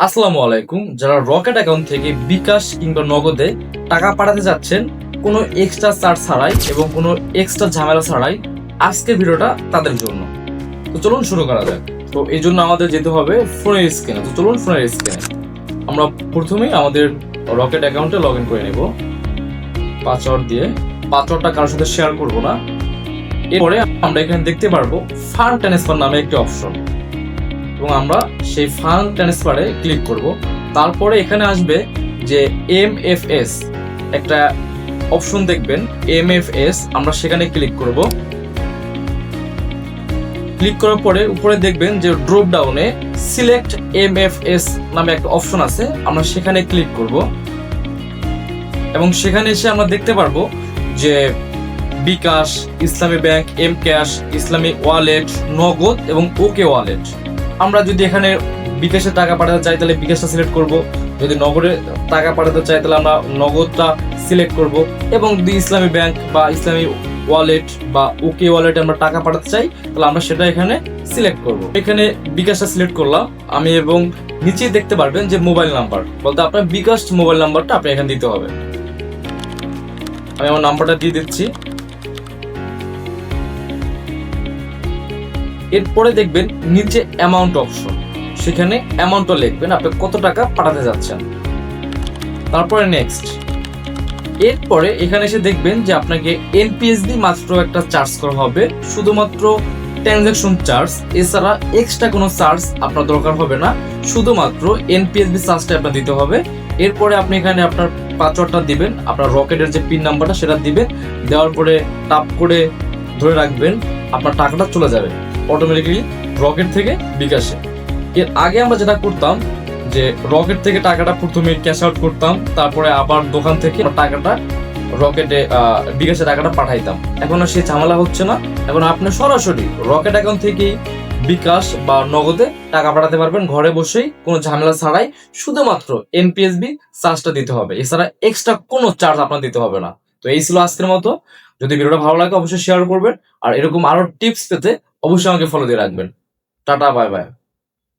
আসসালামু আলাইকুম। যারা রকেট অ্যাকাউন্ট থেকে বিকাশ কিংবা নগদে টাকা পাঠাতে যাচ্ছেন কোনো এক্সট্রা চার্জ ছাড়াই এবং কোনো এক্সট্রা ঝামেলা ছাড়াই, আজকের ভিডিওটা তাদের জন্য। তো চলুন শুরু করা যাক। তো এই জন্য আমাদের যেতে হবে ফোনের স্ক্রিনে। তো চলুন ফোনের স্ক্রিনে আমরা প্রথমেই আমাদের রকেট অ্যাকাউন্টে লগ ইন করে নেব পাসওয়ার্ড দিয়ে। পাসওয়ার্ডটা কারোর সাথে শেয়ার করব না। এরপরে আমরা এখানে দেখতে পারবো ফান্ড ট্রান্সফার নামে একটি অপশন, এবং আমরা সেই ফান্ড ট্রান্সফারে ক্লিক করব। তারপরে এখানে আসবে যে এমএফএস একটা অপশন দেখবেন, এমএফএস আমরা সেখানে ক্লিক করব। ক্লিক করার পরে উপরে দেখবেন যে ড্রপ ডাউনে সিলেক্ট এমএফএস নামে একটা অপশন আছে, আমরা সেখানে ক্লিক করব এবং সেখানে এসে আমরা দেখতে পারবো যে বিকাশ, ইসলামী ব্যাংক, এম ক্যাশ, ইসলামী ওয়ালেট, নগদ এবং ওকে ওয়ালেট। আমরা যদি এখানে বিকাশে টাকা পাঠাতে চাই তাহলে বিকাশটা সিলেক্ট করব, যদি নগদে টাকা পাঠাতে চাই তাহলে আমরা নগদটা সিলেক্ট করব, এবং যদি ইসলামী ব্যাংক বা ইসলামী ওয়ালেট বা ওকে ওয়ালেটে আমরা টাকা পাঠাতে চাই তাহলে আমরা সেটা এখানে সিলেক্ট করব। এখানে বিকাশটা সিলেক্ট করলাম আমি, এবং নিচেই দেখতে পারবেন যে মোবাইল নাম্বার, বলতে আপনার বিকাশ মোবাইল নাম্বারটা আপনি এখানে দিতে হবে। আমি আমার নাম্বারটা দিয়ে দিচ্ছি। এরপরে দেখবেন নিচে অ্যামাউন্ট অপশন, সেখানে অ্যামাউন্টটা লিখবেন আপনি কত টাকা পাঠাতে যাচ্ছেন। তারপরে নেক্সট। এরপরে এখানে এসে দেখবেন যে আপনাকে এনপিএসবি মাত্র একটা চার্জ করা হবে, শুধুমাত্র ট্রানজাকশন চার্জ, এছাড়া এক্সট্রা কোনো চার্জ আপনার দরকার হবে না, শুধুমাত্র এনপিএসবি চার্জটা আপনার দিতে হবে। এরপরে আপনি এখানে আপনার পাসওয়ার্ডটা দিবেন, আপনার রকেটের যে পিন নাম্বারটা সেটা দিবেন। দেওয়ার পরে টাপ করে ধরে রাখবেন, আপনার টাকাটা চলে যাবে অটোমেটিক্যালি রকেট থেকে বিকাশে। এর আগে আমরা যেটা করতাম যে রকেট থেকে টাকাটা প্রথমে ক্যাশ আউট করতাম, তারপরে আবার দোকান থেকে টাকাটা রকেটে বিকাশে টাকাটা পাঠাইতাম। এখন আর সেই ঝামেলা হচ্ছে না, এখন আপনি সরাসরি রকেট অ্যাকাউন্ট থেকেই বিকাশ বা নগদে টাকা পাঠাতে পারবেন ঘরে বসেই, কোনো ঝামেলা ছাড়াই। শুধুমাত্র এনপিএসবি চার্জটা দিতে হবে, এছাড়া এক্সট্রা কোনো চার্জ আপনার দিতে হবে না। তো এই ছিল আজকের মতো। যদি ভিডিওটা ভালো লাগে অবশ্যই শেয়ার করবেন, আর এরকম আরো টিপস পেতে অবশ্যই আমাকে ফলো দিয়ে রাখবেন। Tata, bye bye.